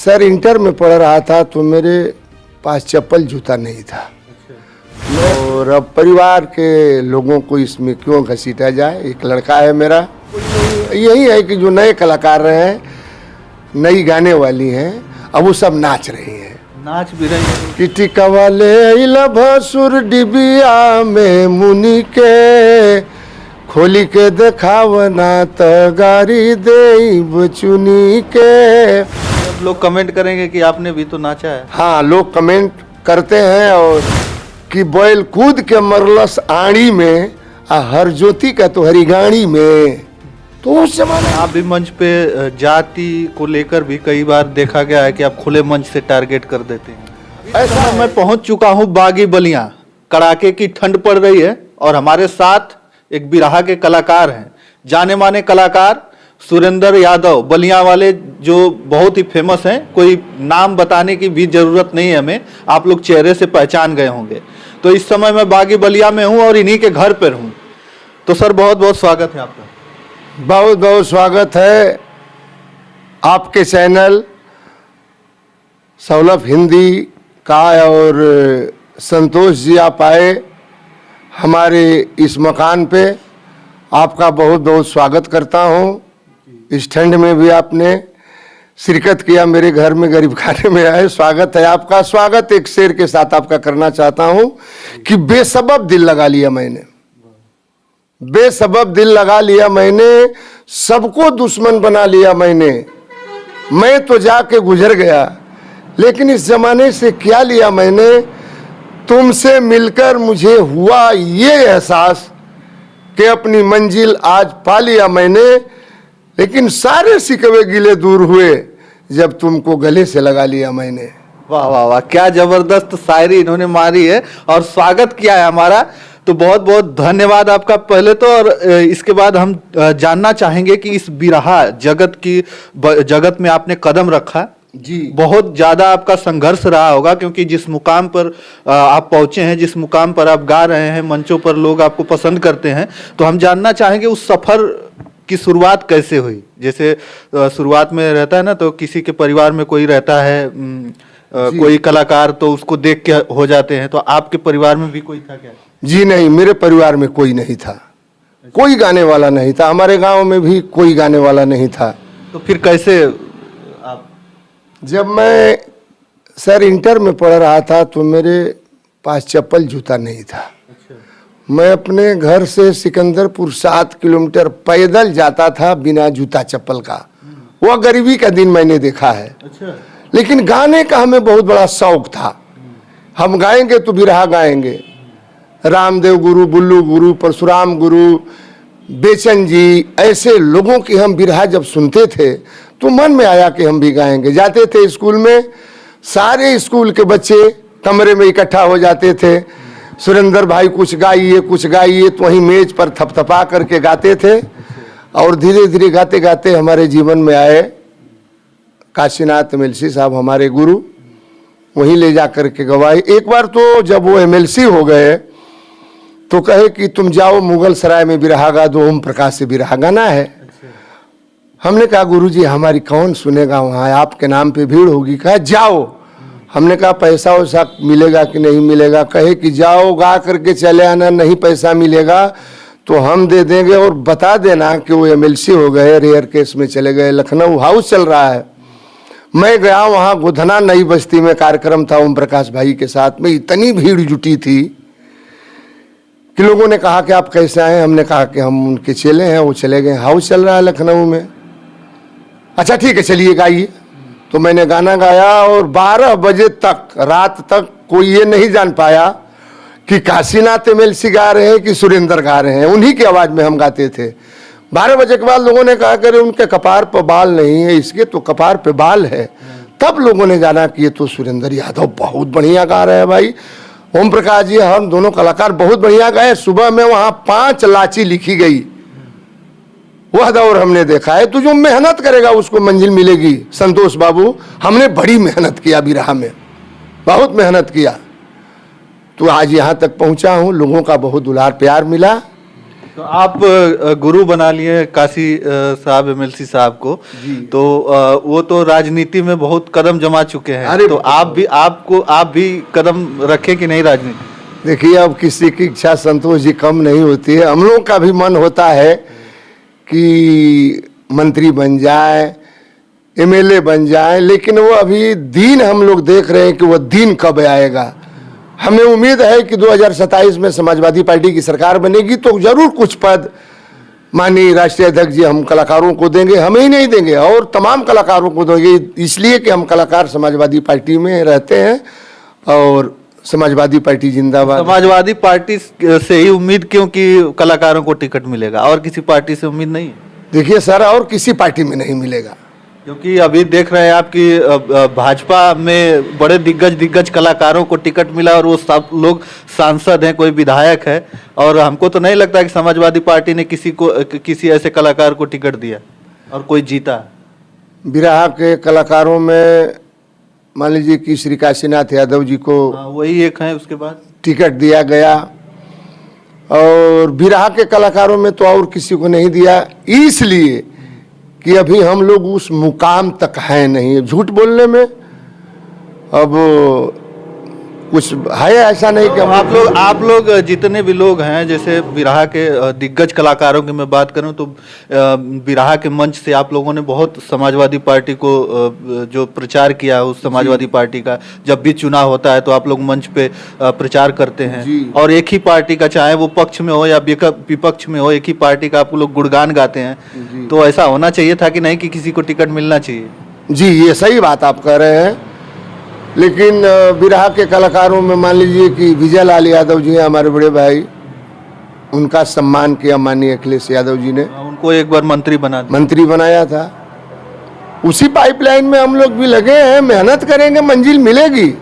Sir inter में पढ़ रहा था तो मेरे पास चप्पल जूता नहीं था। और अब परिवार के लोगों को इसमें क्यों घसीटा जाए। एक लड़का है मेरा, यही है कि जो नए कलाकार रहे हैं, नई गाने वाली हैं, अब वो सब नाच रही हैं, नाच भी रही है। कि टिकवाले भसुर डिबिया में मुनि के खोली के देखावना तगारी दे चुनी के। सब लोग कमेंट करेंगे कि आपने भी तो नाचा है। हाँ, लोग कमेंट करते हैं और कि बैल कूद के मरलस आड़ी में आ हर ज्योति का तो हरी गाड़ी में। तो उस जमाने आप भी मंच पे जाति को लेकर भी कई बार देखा गया है कि आप खुले मंच से टारगेट कर देते हैं। ऐसा मैं पहुंच चुका हूं बागी बलिया। कड़ाके की ठंड पड़ रही है और हमारे साथ एक बिरहा के कलाकार हैं, जाने माने कलाकार सुरेंद्र यादव बलिया वाले, जो बहुत ही फेमस हैं। कोई नाम बताने की भी जरूरत नहीं है हमें, आप लोग चेहरे से पहचान गए होंगे। तो इस समय मैं बागी बलिया में हूं और इन्हीं के घर पर हूं। तो सर बहुत बहुत स्वागत है आपका। बहुत बहुत स्वागत है आपके चैनल सौलभ हिंदी का। और संतोष जी आप आए हमारे इस मकान पे, आपका बहुत बहुत स्वागत करता हूँ। इस ठंड में भी आपने शिरकत किया, मेरे घर में गरीब खाने में आए, स्वागत है आपका। स्वागत एक शेर के साथ आपका करना चाहता हूँ कि बेसबब दिल लगा लिया मैंने, बेसबब दिल लगा लिया मैंने, सबको दुश्मन बना लिया मैंने। मैं तो जाके गुजर गया, लेकिन इस जमाने से क्या लिया मैंने। तुमसे मिलकर मुझे हुआ ये एहसास कि अपनी मंजिल आज पा लिया मैंने। लेकिन सारे सिकवे गिले दूर हुए जब तुमको गले से लगा लिया मैंने। वाह वाह वाह, क्या जबरदस्त शायरी इन्होंने मारी है और स्वागत किया है हमारा। तो बहुत बहुत धन्यवाद आपका पहले तो। और इसके बाद हम जानना चाहेंगे कि इस बिरहा जगत में आपने कदम रखा जी, बहुत ज्यादा आपका संघर्ष रहा होगा, क्योंकि जिस मुकाम पर आप पहुंचे हैं, जिस मुकाम पर आप गा रहे हैं, मंचों पर लोग आपको पसंद करते हैं। तो हम जानना चाहेंगे उस सफर की शुरुआत कैसे हुई। जैसे शुरुआत में रहता है ना, तो किसी के परिवार में कोई रहता है, कोई कलाकार, तो उसको देख के हो जाते हैं। तो आपके परिवार में भी कोई था क्या? जी नहीं, मेरे परिवार में कोई नहीं था, कोई गाने वाला नहीं था। हमारे गांव में भी कोई गाने वाला नहीं था। तो फिर कैसे आप? जब मैं सर इंटर में पढ़ रहा था तो मेरे पास चप्पल जूता नहीं था। मैं अपने घर से सिकंदरपुर 7 किलोमीटर पैदल जाता था बिना जूता चप्पल का। वह गरीबी का दिन मैंने देखा है। लेकिन गाने का हमें बहुत बड़ा शौक था। हम गाएंगे तो बिरहा गाएंगे। रामदेव गुरु, बुल्लू गुरु, परशुराम गुरु, बेचन जी, ऐसे लोगों की हम बिरहा जब सुनते थे तो मन में आया कि हम भी गाएंगे। जाते थे स्कूल में, सारे स्कूल के बच्चे कमरे में इकट्ठा हो जाते थे। सुरेंद्र भाई कुछ गाइए कुछ गाइए, तो वहीं मेज पर थपथपा करके गाते थे। और धीरे धीरे गाते गाते हमारे जीवन में आए काशीनाथ एमएलसी साहब, हमारे गुरु, वहीं ले जा करके गवाए। एक बार तो जब वो एमएलसी हो गए तो कहे कि तुम जाओ मुगल सराय में बिरहा गा दो, ओम प्रकाश से बिरहा गाना है। हमने कहा गुरुजी हमारी कौन सुनेगा, वहाँ आपके नाम पे भीड़ होगी। कहा जाओ। हमने कहा पैसा वैसा मिलेगा कि नहीं मिलेगा। कहे कि जाओ गा करके चले आना, नहीं पैसा मिलेगा तो हम दे देंगे, और बता देना कि वो एमएलसी हो गए, रेयर केस में चले गए, लखनऊ हाउस चल रहा है। मैं गया वहाँ, गोधना नई बस्ती में कार्यक्रम था ओम प्रकाश भाई के साथ में। इतनी भीड़ जुटी थी कि लोगों ने कहा कि आप कैसे आए। हमने कहा कि हम उनके चेले हैं। वो चले गए, हाउस चल रहा है लखनऊ में। अच्छा ठीक है चलिए गाइए। तो मैंने गाना गाया और 12 बजे तक, रात तक कोई ये नहीं जान पाया कि काशीनाथ एमएलसी गा रहे हैं कि सुरेंद्र गा रहे हैं। उन्हीं की आवाज में हम गाते थे। 12 बजे के बाद लोगों ने कहा कि उनके कपार पर बाल नहीं है, इसके तो कपार पे बाल है। तब लोगों ने जाना कि ये तो सुरेंद्र यादव बहुत बढ़िया गा रहे हैं भाई। ओम प्रकाश जी, हम दोनों कलाकार बहुत बढ़िया गाए। सुबह में वहाँ 5 लाची लिखी गई, वह दौर हमने देखा है। तो जो मेहनत करेगा उसको मंजिल मिलेगी। संतोष बाबू, हमने बड़ी मेहनत किया बिरहा में, बहुत मेहनत किया। तो आज यहाँ तक पहुँचा हूँ, लोगों का बहुत दुलार प्यार मिला। तो आप गुरु बना लिए काशी साहब एमएलसी साहब को, तो वो तो राजनीति में बहुत कदम जमा चुके हैं। अरे तो आप भी कदम रखें कि नहीं राजनीति? देखिए, अब किसी की इच्छा संतोष जी कम नहीं होती है। हम लोग का भी मन होता है कि मंत्री बन जाए, एमएलए बन जाए, लेकिन वो अभी दिन हम लोग देख रहे हैं कि वो दिन कब आएगा। हमें उम्मीद है कि 2027 में समाजवादी पार्टी की सरकार बनेगी तो जरूर कुछ पद माननीय राष्ट्रीय अध्यक्ष जी हम कलाकारों को देंगे। हमें ही नहीं देंगे और तमाम कलाकारों को देंगे, इसलिए कि हम कलाकार समाजवादी पार्टी में रहते हैं और समाजवादी पार्टी जिंदाबाद। समाजवादी पार्टी से ही उम्मीद क्यों कि कलाकारों को टिकट मिलेगा, और किसी पार्टी से उम्मीद नहीं है? देखिए सर, और किसी पार्टी में नहीं मिलेगा, क्योंकि अभी देख रहे हैं आपकी भाजपा में बड़े दिग्गज कलाकारों को टिकट मिला और वो सब लोग सांसद हैं, कोई विधायक है, और हमको तो नहीं लगता कि समाजवादी पार्टी ने किसी ऐसे कलाकार को टिकट दिया और कोई जीता। बिरहा के कलाकारों में मान लीजिए कि श्री काशीनाथ यादव जी को वही एक है, उसके बाद टिकट दिया गया, और बिरहा के कलाकारों में तो और किसी को नहीं दिया, इसलिए कि अभी हम लोग उस मुकाम तक हैं नहीं। झूठ बोलने में अब कुछ है ऐसा नहीं कि आप लोग जितने भी लोग हैं, जैसे बिरहा के दिग्गज कलाकारों की मैं बात करूं तो बिरहा के मंच से आप लोगों ने बहुत समाजवादी पार्टी को जो प्रचार किया, उस समाजवादी पार्टी का जब भी चुनाव होता है तो आप लोग मंच पे प्रचार करते हैं, और एक ही पार्टी का, चाहे वो पक्ष में हो या विपक्ष में हो, एक ही पार्टी का आप लोग गुणगान गाते हैं। तो ऐसा होना चाहिए था कि नहीं कि किसी को टिकट मिलना चाहिए? जी, ये सही बात आप कह रहे हैं, लेकिन बिरहा के कलाकारों में मान लीजिए कि विजय लाल यादव जी हैं हमारे बड़े भाई, उनका सम्मान किया माननीय अखिलेश यादव जी ने, उनको एक बार मंत्री बनाया था। उसी पाइपलाइन में हम लोग भी लगे हैं, मेहनत करेंगे, मंजिल मिलेगी।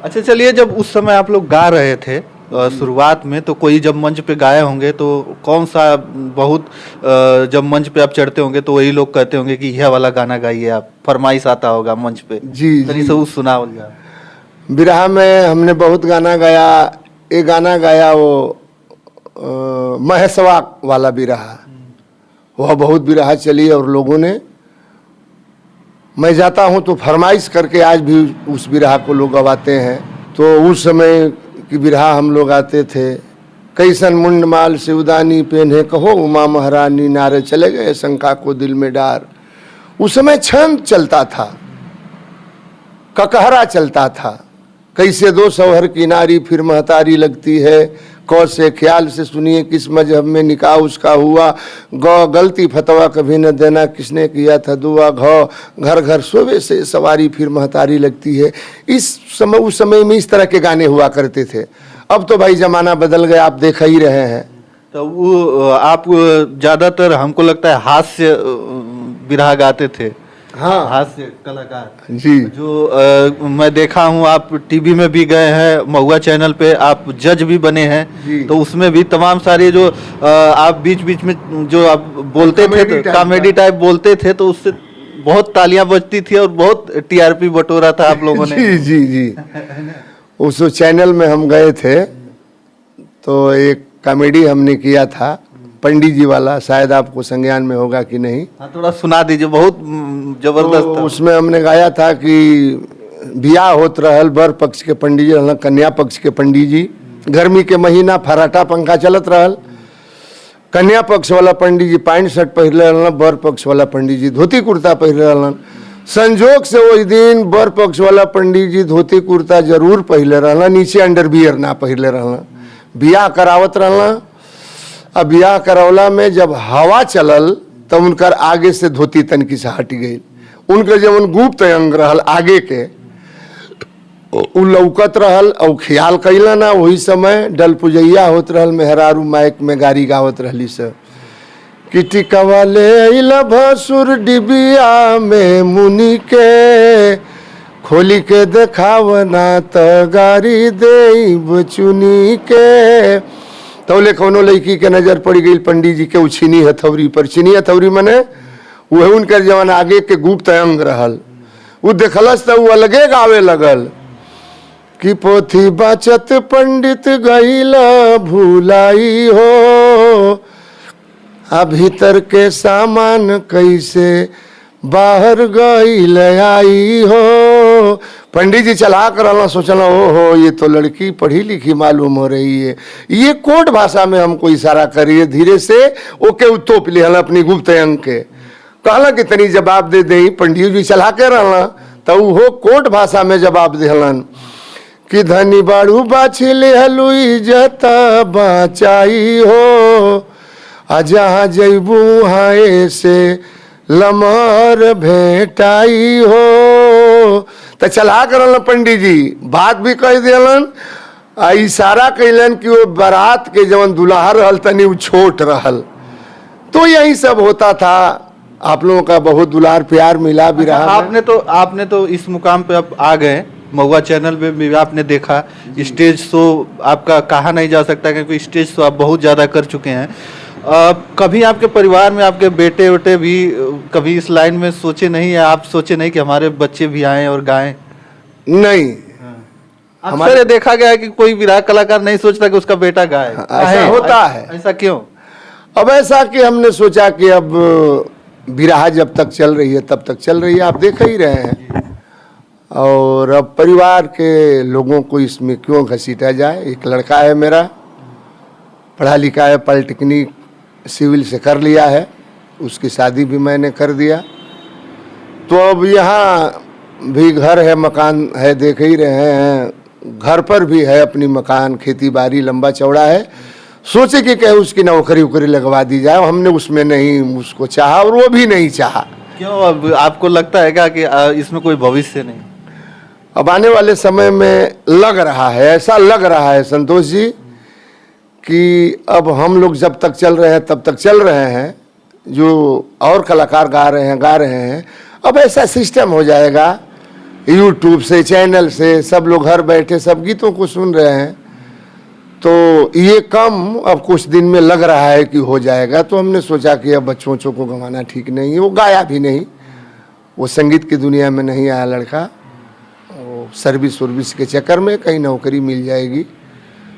अच्छा चलिए, जब उस समय आप लोग गा रहे थे शुरुआत में, तो कोई जब मंच पे गाए होंगे तो कौन सा जब मंच पे आप चढ़ते होंगे तो वही लोग कहते होंगे कि यह वाला गाना गाइए, आप फरमाइश आता होगा मंच पे? जी सब सुना होगा। बिरहा में हमने बहुत गाना गाया। एक गाना गाया वो महेशवा वाला बिरहा, वह बहुत बिरहा चली और लोगों ने, मैं जाता हूँ तो फरमाइश करके आज भी उस बिरहा को लोग गवाते हैं। तो उस समय की बिरहा हम लोग आते थे, कैसन मुंडमाल से उदानी पेन्हे कहो उमा महारानी, नारे चले गए शंका को दिल में डार। उस समय छंद चलता था, ककहरा चलता था, कैसे दो सौहर की नारी फिर महतारी लगती है, कौ से ख्याल से सुनिए किस मजहब में निकाह उसका हुआ, गौ गलती फतवा कभी न देना किसने किया था दुआ, घौ घर घर सोवे से सवारी फिर महतारी लगती है। उस समय में इस तरह के गाने हुआ करते थे। अब तो भाई जमाना बदल गया, आप देख ही रहे हैं। तो वो आप ज्यादातर हमको लगता है हास्य बिरहा गाते थे। हाँ, हास्य कलाकार जी, जो मैं देखा हूँ, आप टीवी में भी गए हैं, महुआ चैनल पे आप जज भी बने हैं, तो उसमें भी तमाम सारे जो आप बीच बीच में जो आप बोलते थे, कॉमेडी टाइप बोलते थे, तो उससे बहुत तालियां बजती थी और बहुत टीआरपी बटोरा था आप लोगों ने। जी जी जी। उस चैनल में हम गए थे तो एक कॉमेडी हमने किया था, पंडित जी वाला, शायद आपको संज्ञान में होगा कि नहीं। हाँ, थोड़ा सुना दीजिए, बहुत जबरदस्त तो था। उसमें हमने गाया था कि बियाह होत रहल, बर पक्ष के पंडित जी रहल, कन्या पक्ष के पंडित जी, गर्मी के महीना फराटा पंखा चलत रहल, कन्या पक्ष वाला पंडित जी पैंट शर्ट पहले रहल, बर पक्ष वाला पंडित जी धोती कुर्ता पहले रहल। संजोग से वही दिन बर पक्ष वाला पंडित जी धोती कुर्ता जरूर पहले रहल, नीचे अंडरवियर ना पहले रहल। बियाह करावत रहल, अब बियाह करौला में जब हवा चलल तब उनकर आगे से धोती तनकी से हट गई, उनके जब गुप्त अंग रहल आगे के उ लौकत रहल और ख्याल कैला ना। वही समय डल पुजैया होत रहल, मेहरारू माइक में गारी गावत रहली सब कि टिकवा ले अइला भसुर डिबिया में मुनि के, खोली के देखावना त गारी देब चुनी के। तौले कोनो लड़की के नजर पड़ गई पंडित जी के उछीनी हथौरी पर। चीनी हथौरी मने वह उनकर जवन आगे के गुप्त अंग रहल, वो देखलस तो वो अलगे गावे लगल कि पोथी बचत पंडित गईला भूलाई हो, आ भीतर के सामान कैसे बाहर गई आई हो। पंडित जी चला कर सोचना, ओ हो ये तो लड़की पढ़ी लिखी मालूम हो रही है, ये कोट भाषा में हमको इशारा करिए। धीरे से ओके उत्तोप लिहल अपनी गुप्त अंग के, कहला कि तनी जवाब दे दे। पंडित जी चला के रहला तो वो कोट भाषा में जवाब दिहलन कि धनी बाड़ू बाछी लेहलू इज्जत बचाई हो, आ जहाँ जैबू हाय से लमर भेटाई हो। तो चला करल पंडित जी बात भी कह दिलन, आ इशारा कैलन कि वो बारात के जवन दुल्हा रहल तनी वो छोट रहल। तो यही सब होता था। आप लोगों का बहुत दुलार प्यार मिला भी रहा। आपने तो इस मुकाम पे अब आ गए, महुआ चैनल पे भी आपने देखा, स्टेज शो आपका कहा नहीं जा सकता क्योंकि स्टेज शो आप बहुत ज़्यादा कर चुके हैं। कभी आपके परिवार में आपके बेटे वोटे भी कभी इस लाइन में सोचे नहीं है, आप सोचे नहीं कि हमारे बच्चे भी आए और गाएं? नहीं, हमारे देखा गया है कि कोई विराट कलाकार नहीं सोचता कि उसका बेटा गाए। ऐसा होता है। ऐसा क्यों? अब ऐसा कि हमने सोचा कि अब बिरहा जब तक चल रही है तब तक चल रही है, आप देख ही रहे हैं। और अब परिवार के लोगों को इसमें क्यों घसीटा जाए। एक लड़का है मेरा, पढ़ा लिखा है, पॉलिटेक्निक सिविल से कर लिया है, उसकी शादी भी मैंने कर दिया। तो अब यहाँ भी घर है, मकान है, देख ही रहे हैं। घर पर भी है अपनी मकान, खेती बाड़ी लंबा चौड़ा है। सोचे कि कहीं उसकी नौकरी उकरी लगवा दी जाए, हमने उसमें नहीं उसको चाहा और वो भी नहीं चाहा। क्यों? अब आपको लगता है क्या कि इसमें कोई भविष्य नहीं? अब आने वाले समय में लग रहा है, ऐसा लग रहा है संतोष जी कि अब हम लोग जब तक चल रहे हैं तब तक चल रहे हैं, जो और कलाकार गा रहे हैं। अब ऐसा सिस्टम हो जाएगा, यूट्यूब से चैनल से सब लोग घर बैठे सब गीतों को सुन रहे हैं। तो ये कम अब कुछ दिन में लग रहा है कि हो जाएगा। तो हमने सोचा कि अब बच्चों को गंवाना ठीक नहीं है। वो गाया भी नहीं, वो संगीत की दुनिया में नहीं आया लड़का, वो सर्विस के चक्कर में कहीं नौकरी मिल जाएगी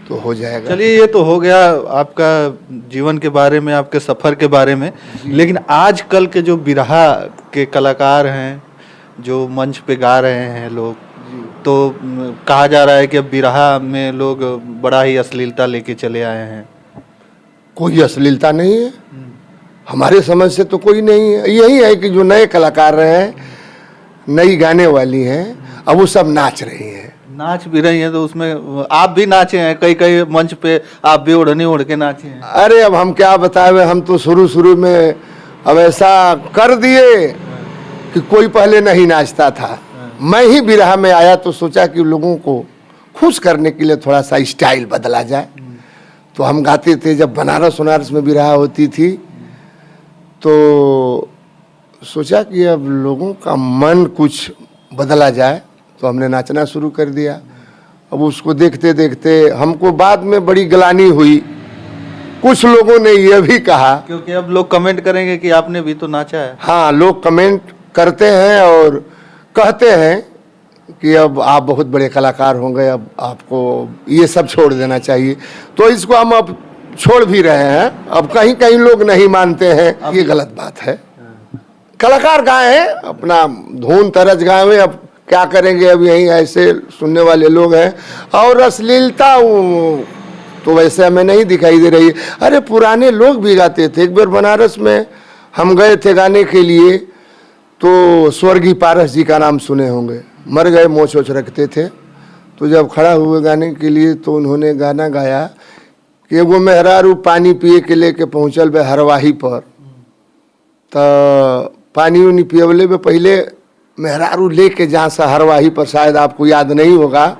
तो हो जाएगा। चलिए, ये तो हो गया आपका जीवन के बारे में, आपके सफ़र के बारे में। लेकिन आजकल के जो बिरहा के कलाकार हैं, जो मंच पे गा रहे हैं लोग, तो कहा जा रहा है कि अब बिरहा में लोग बड़ा ही अश्लीलता लेके चले आए हैं। कोई अश्लीलता नहीं है, हमारे समझ से तो कोई नहीं है। यही है कि जो नए कलाकार हैं, नई गाने वाली हैं, अब वो सब नाच रही हैं। नाच भी रही हैं तो उसमें आप भी नाचे हैं, कई मंच पे आप भी ओढ़नी ओढ़ के नाचे हैं। अरे अब हम क्या बताए, हम तो शुरू में अब ऐसा कर दिए कि कोई पहले नहीं नाचता था। मैं ही बिरहा में आया तो सोचा कि लोगों को खुश करने के लिए थोड़ा सा स्टाइल बदला जाए। तो हम गाते थे, जब बनारस में बिरहा होती थी तो सोचा कि अब लोगों का मन कुछ बदला जाए, तो हमने नाचना शुरू कर दिया। अब उसको देखते देखते हमको बाद में बड़ी गलानी हुई। कुछ लोगों ने यह भी कहा, क्योंकि अब लोग कमेंट करेंगे कि आपने भी तो नाचा है। हाँ, लोग कमेंट करते हैं और कहते हैं कि अब आप बहुत बड़े कलाकार होंगे, अब आपको ये सब छोड़ देना चाहिए। तो इसको हम अब छोड़ भी रहे हैं। अब कहीं कहीं लोग नहीं मानते हैं, ये गलत बात है। कलाकार गाए हैं, अपना धुन तरज गाए हुए, अब क्या करेंगे, अब यही ऐसे सुनने वाले लोग हैं। और अश्लीलता तो वैसे हमें नहीं दिखाई दे रही। अरे पुराने लोग भी गाते थे। एक बार बनारस में हम गए थे गाने के लिए, तो स्वर्गीय पारस जी का नाम सुने होंगे, मर गए, मोछ वोछ रखते थे। तो जब खड़ा हुए गाने के लिए तो उन्होंने गाना गाया कि एगो मेहरारू पानी पिए के लेके पहुँचल बे हरवाही पर, तो पानी उनी पियवले में पहले मेहरारू लेके जहाँ से हरवाही पर, शायद आपको याद नहीं होगा,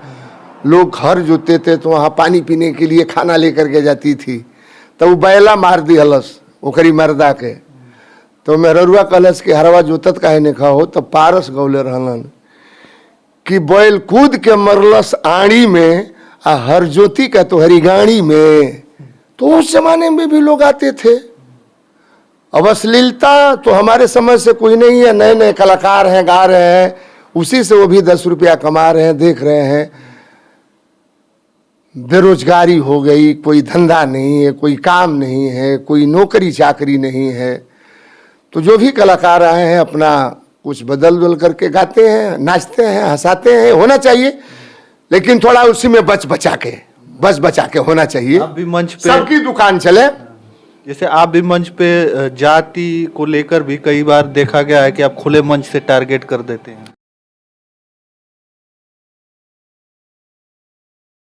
लोग घर जोते थे तो वहाँ पानी पीने के लिए खाना लेकर के जाती थी। तो वो बैला मार दी हलस ओकरी मर्दा के। तो मेहरुआ कहलस कि हरवा जोतत काहे ने खाओ। तो पारस गौले रहलन कि बैल कूद के मरलस आड़ी में, आ हर ज्योति का तो हरी गाड़ी में। तो उस जमाने में भी लोग आते थे। अब अश्लीलता तो हमारे समझ से कोई नहीं है। नए नए कलाकार हैं, गा रहे हैं, उसी से वो भी 10 रुपया कमा रहे हैं, देख रहे हैं। बेरोजगारी हो गई, कोई धंधा नहीं है, कोई काम नहीं है, कोई नौकरी चाकरी नहीं है, तो जो भी कलाकार आए हैं अपना कुछ बदल बदल करके गाते हैं, नाचते हैं, हंसाते हैं, होना चाहिए, लेकिन थोड़ा उसी में बच बचा के होना चाहिए। आप भी मंच पे, सबकी दुकान चले। जैसे आप भी मंच पे जाति को लेकर भी कई बार देखा गया है कि आप खुले मंच से टारगेट कर देते हैं।